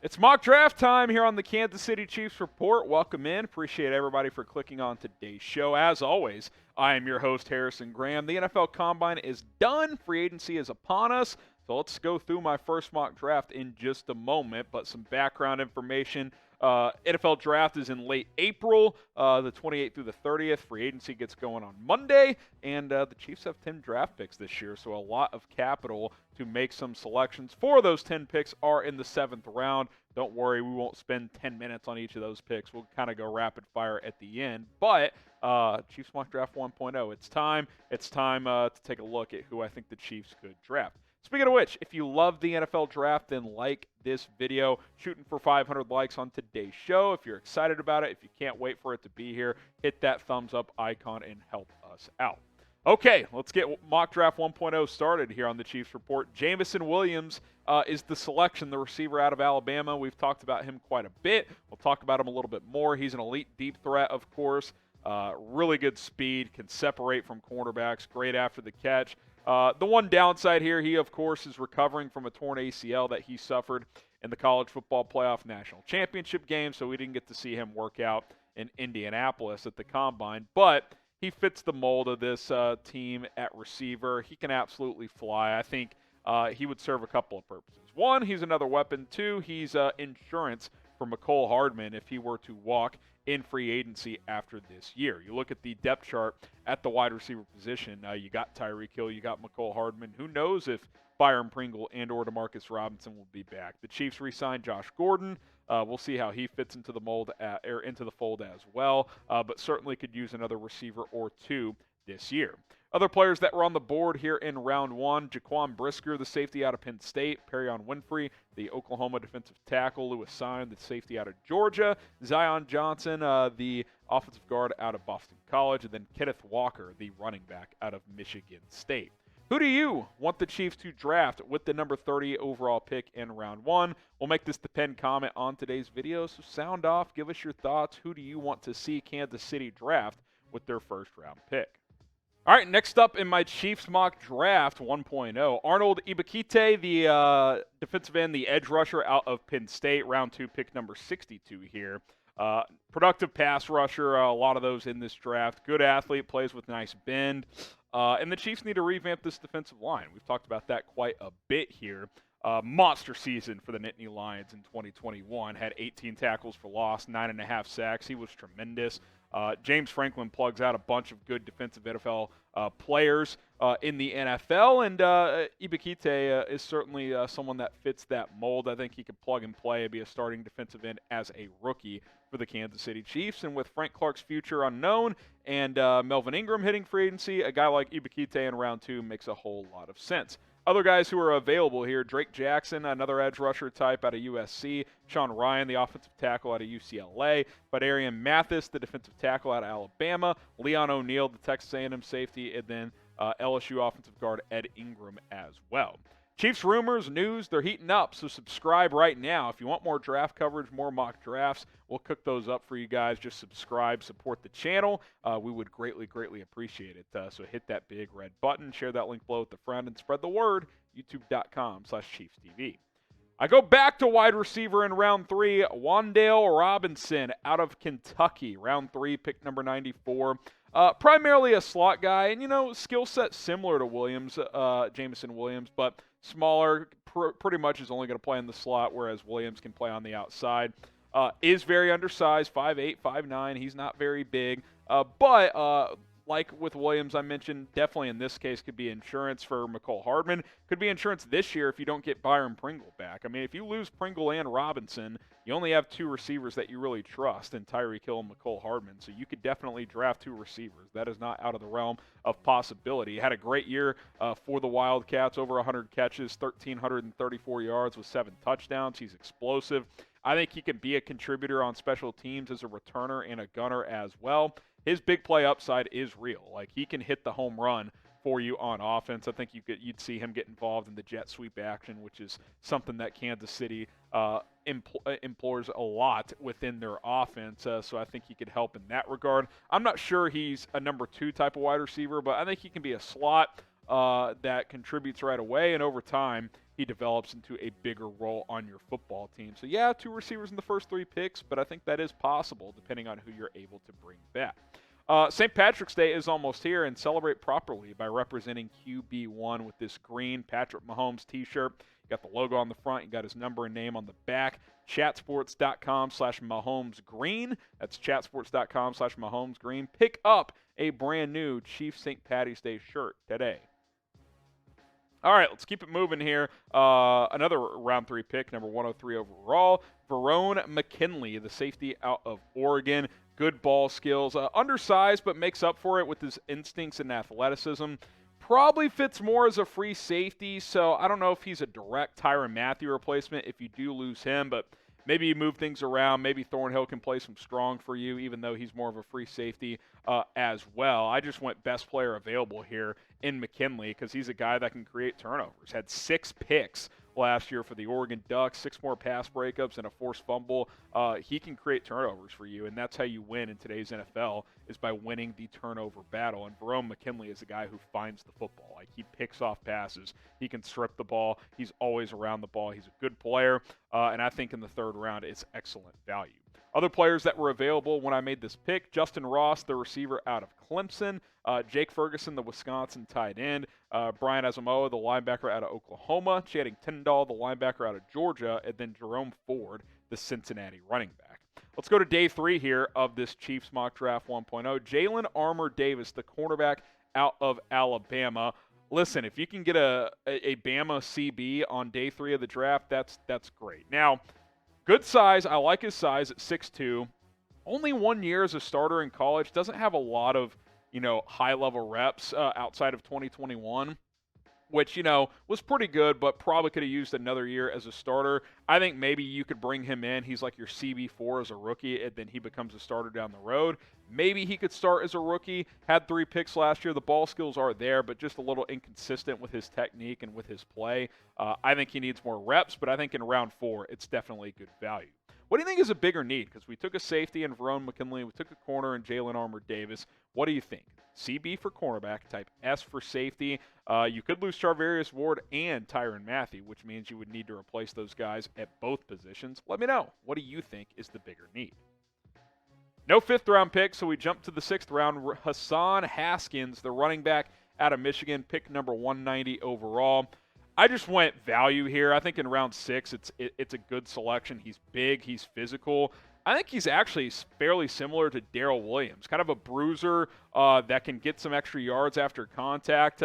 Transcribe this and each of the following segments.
It's mock draft time here on the Kansas City Chiefs Report. Welcome in. Appreciate everybody for clicking on today's show. As always, I am your host, Harrison Graham. The NFL Combine is done. Free agency is upon us. So let's go through my first mock draft in just a moment. But some background information. NFL draft is in late April, the 28th through the 30th. Free agency gets going on Monday. And the Chiefs have 10 draft picks this year, so a lot of capital to make some selections. 4 of those 10 picks are in the 7th round. Don't worry, we won't spend 10 minutes on each of those picks. We'll kind of go rapid fire at the end. But Chiefs Mock Draft 1.0, it's time. It's time to take a look at who I think the Chiefs could draft. Speaking of which, if you love the NFL draft, then like this video. Shooting for 500 likes on today's show. If you're excited about it, if you can't wait for it to be here, hit that thumbs up icon and help us out. Okay, let's get Mock Draft 1.0 started here on the Chiefs Report. Jameson Williams is the selection, the receiver out of Alabama. We've talked about him quite a bit. We'll talk about him a little bit more. He's an elite deep threat, of course. Really good speed, can separate from cornerbacks, great after the catch. The one downside here, he, of course, is recovering from a torn ACL that he suffered in the College Football Playoff National Championship game, so we didn't get to see him work out in Indianapolis at the Combine. But he fits the mold of this team at receiver. He can absolutely fly. I think he would serve a couple of purposes. One, he's another weapon. Two, he's insurance for McCole Hardman if he were to walk in free agency after this year. You look at the depth chart at the wide receiver position. You got Tyreek Hill, you got McCole Hardman. Who knows if Byron Pringle and or Demarcus Robinson will be back. The Chiefs re-signed Josh Gordon. We'll see how he fits into the mold into the fold as well, but certainly could use another receiver or two this year. Other players that were on the board here in round one: Jaquan Brisker, the safety out of Penn State; Perrion Winfrey, the Oklahoma defensive tackle; Lewis Sine, the safety out of Georgia; Zion Johnson, the offensive guard out of Boston College; and then Kenneth Walker, the running back out of Michigan State. Who do you want the Chiefs to draft with the number 30 overall pick in round one? We'll make this the pinned comment on today's video, so sound off. Give us your thoughts. Who do you want to see Kansas City draft with their first round pick? All right, next up in my Chiefs Mock Draft 1.0, Arnold Ebiketie, the defensive end, the edge rusher out of Penn State, round 2 pick number 62 here. Productive pass rusher, a lot of those in this draft. Good athlete, plays with nice bend. And the Chiefs need to revamp this defensive line. We've talked about that quite a bit here. Monster season for the Nittany Lions in 2021. Had 18 tackles for loss, 9.5 sacks. He was tremendous. James Franklin plugs out a bunch of good defensive NFL players in the NFL, and Ebiketie is certainly someone that fits that mold. I think he could plug and play and be a starting defensive end as a rookie for the Kansas City Chiefs. And with Frank Clark's future unknown and Melvin Ingram hitting free agency, a guy like Ebiketie in round 2 makes a whole lot of sense. Other guys who are available here: Drake Jackson, another edge rusher type out of USC; Sean Ryan, the offensive tackle out of UCLA; Badarian Mathis, the defensive tackle out of Alabama; Leon O'Neal, the Texas A&M safety; and then LSU offensive guard Ed Ingram as well. Chiefs rumors, news, they're heating up, so subscribe right now. If you want more draft coverage, more mock drafts, we'll cook those up for you guys. Just subscribe, support the channel. We would greatly, greatly appreciate it. So hit that big red button, share that link below with a friend, and spread the word, youtube.com/ChiefsTV. I go back to wide receiver in round 3, Wan'Dale Robinson out of Kentucky, round 3, pick number 94. Primarily a slot guy, and, skill set similar to Williams, Jameson Williams, but smaller, pretty much is only going to play in the slot, whereas Williams can play on the outside. Is very undersized, 5'8", 5'9". He's not very big, but like with Williams, I mentioned, definitely in this case could be insurance for McCole Hardman. Could be insurance this year if you don't get Byron Pringle back. I mean, if you lose Pringle and Robinson, you only have 2 receivers that you really trust in Tyreek Hill and McCole Hardman. So you could definitely draft 2 receivers. That is not out of the realm of possibility. He had a great year for the Wildcats, over 100 catches, 1,334 yards with 7 touchdowns. He's explosive. I think he can be a contributor on special teams as a returner and a gunner as well. His big play upside is real. Like, he can hit the home run for you on offense. I think you'd see him get involved in the jet sweep action, which is something that Kansas City implores a lot within their offense. So I think he could help in that regard. I'm not sure he's a number 2 type of wide receiver, but I think he can be a slot that contributes right away, and over time he develops into a bigger role on your football team. So yeah, 2 receivers in the first 3 picks, but I think that is possible depending on who you're able to bring back. St. Patrick's Day is almost here, and celebrate properly by representing QB1 with this green Patrick Mahomes t-shirt. You got the logo on the front, you got his number and name on the back. Chatsports.com/MahomesGreen. That's chatsports.com/MahomesGreen. Pick up a brand new Chiefs St. Patty's Day shirt today. All right, let's keep it moving here. Another round 3 pick, number 103 overall. Verone McKinley, the safety out of Oregon. Good ball skills. Undersized, but makes up for it with his instincts and athleticism. Probably fits more as a free safety, so I don't know if he's a direct Tyrann Mathieu replacement if you do lose him, but maybe you move things around. Maybe Thornhill can play some strong for you, even though he's more of a free safety as well. I just went best player available here in McKinley because he's a guy that can create turnovers. Had 6 picks last year for the Oregon Ducks, 6 more pass breakups and a forced fumble. He can create turnovers for you, and that's how you win in today's NFL, is by winning the turnover battle. And Verone McKinley is a guy who finds the football. Like, he picks off passes. He can strip the ball. He's always around the ball. He's a good player, and I think in the 3rd round it's excellent value. Other players that were available when I made this pick: Justin Ross, the receiver out of Clemson, Jake Ferguson, the Wisconsin tight end, Brian Asamoah, the linebacker out of Oklahoma, Channing Tindall, the linebacker out of Georgia, and then Jerome Ford, the Cincinnati running back. Let's go to day 3 here of this Chiefs Mock Draft 1.0. Jalen Armour Davis, the cornerback out of Alabama. Listen, if you can get a Bama CB on day 3 of the draft, that's great. Now, good size. I like his size at 6'2". Only 1 year as a starter in college. Doesn't have a lot of, high-level reps outside of 2021, which, was pretty good, but probably could have used another year as a starter. I think maybe you could bring him in. He's like your CB4 as a rookie, and then he becomes a starter down the road. Maybe he could start as a rookie. Had 3 picks last year. The ball skills are there, but just a little inconsistent with his technique and with his play. I think he needs more reps, but I think in round 4, it's definitely good value. What do you think is a bigger need? Because we took a safety in Verone McKinley. We took a corner in Jalen Armour Davis. What do you think? CB for cornerback, type S for safety. You could lose Charvarius Ward and Tyrann Mathieu, which means you would need to replace those guys at both positions. Let me know. What do you think is the bigger need? No 5th-round pick, so we jump to the 6th round. Hassan Haskins, the running back out of Michigan, pick number 190 overall. I just went value here. I think in round 6, it's a good selection. He's big. He's physical. I think he's actually fairly similar to Darrell Williams, kind of a bruiser that can get some extra yards after contact.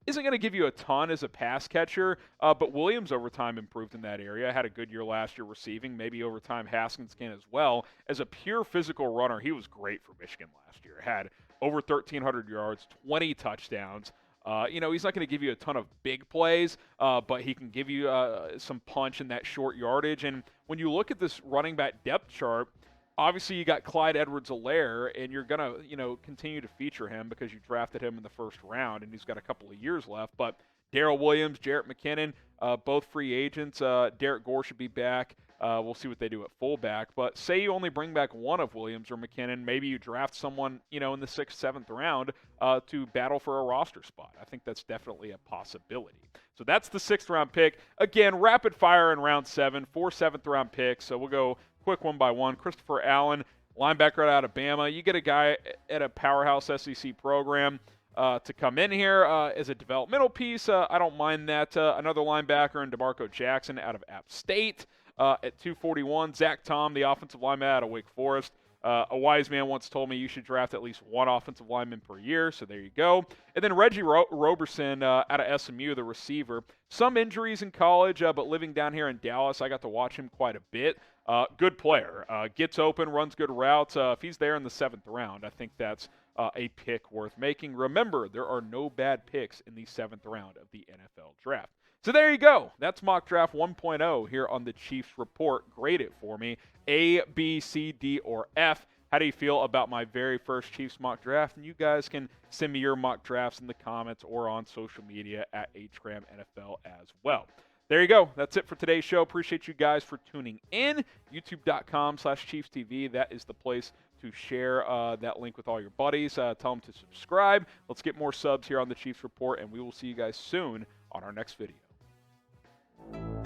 Isn't going to give you a ton as a pass catcher, but Williams over time improved in that area. Had a good year last year receiving. Maybe over time Haskins can as well. As a pure physical runner, he was great for Michigan last year. Had over 1,300 yards, 20 touchdowns. He's not going to give you a ton of big plays, but he can give you some punch in that short yardage. And when you look at this running back depth chart, obviously you got Clyde Edwards-Helaire, and you're going to, continue to feature him because you drafted him in the 1st round, and he's got a couple of years left. But Darrell Williams, Jarrett McKinnon, both free agents. Derek Gore should be back. We'll see what they do at fullback. But say you only bring back one of Williams or McKinnon, maybe you draft someone, in the 6th, 7th round to battle for a roster spot. I think that's definitely a possibility. So that's the 6th round pick. Again, rapid fire in round 7, 4 7th-round picks. So we'll go quick one by one. Christopher Allen, linebacker out of Bama. You get a guy at a powerhouse SEC program to come in here as a developmental piece. I don't mind that. Another linebacker in DeMarco Jackson out of App State. At 241, Zach Tom, the offensive lineman out of Wake Forest. A wise man once told me you should draft at least one offensive lineman per year, so there you go. And then Reggie Roberson out of SMU, the receiver. Some injuries in college, but living down here in Dallas, I got to watch him quite a bit. Good player. Gets open, runs good routes. If he's there in the 7th round, I think that's a pick worth making. Remember, there are no bad picks in the 7th round of the NFL draft. So there you go. That's Mock Draft 1.0 here on the Chiefs Report. Grade it for me. A, B, C, D, or F. How do you feel about my very first Chiefs Mock Draft? And you guys can send me your mock drafts in the comments or on social media at HGramNFL as well. There you go. That's it for today's show. Appreciate you guys for tuning in. YouTube.com/ChiefsTV. That is the place to share that link with all your buddies. Tell them to subscribe. Let's get more subs here on the Chiefs Report, and we will see you guys soon on our next video. Bye.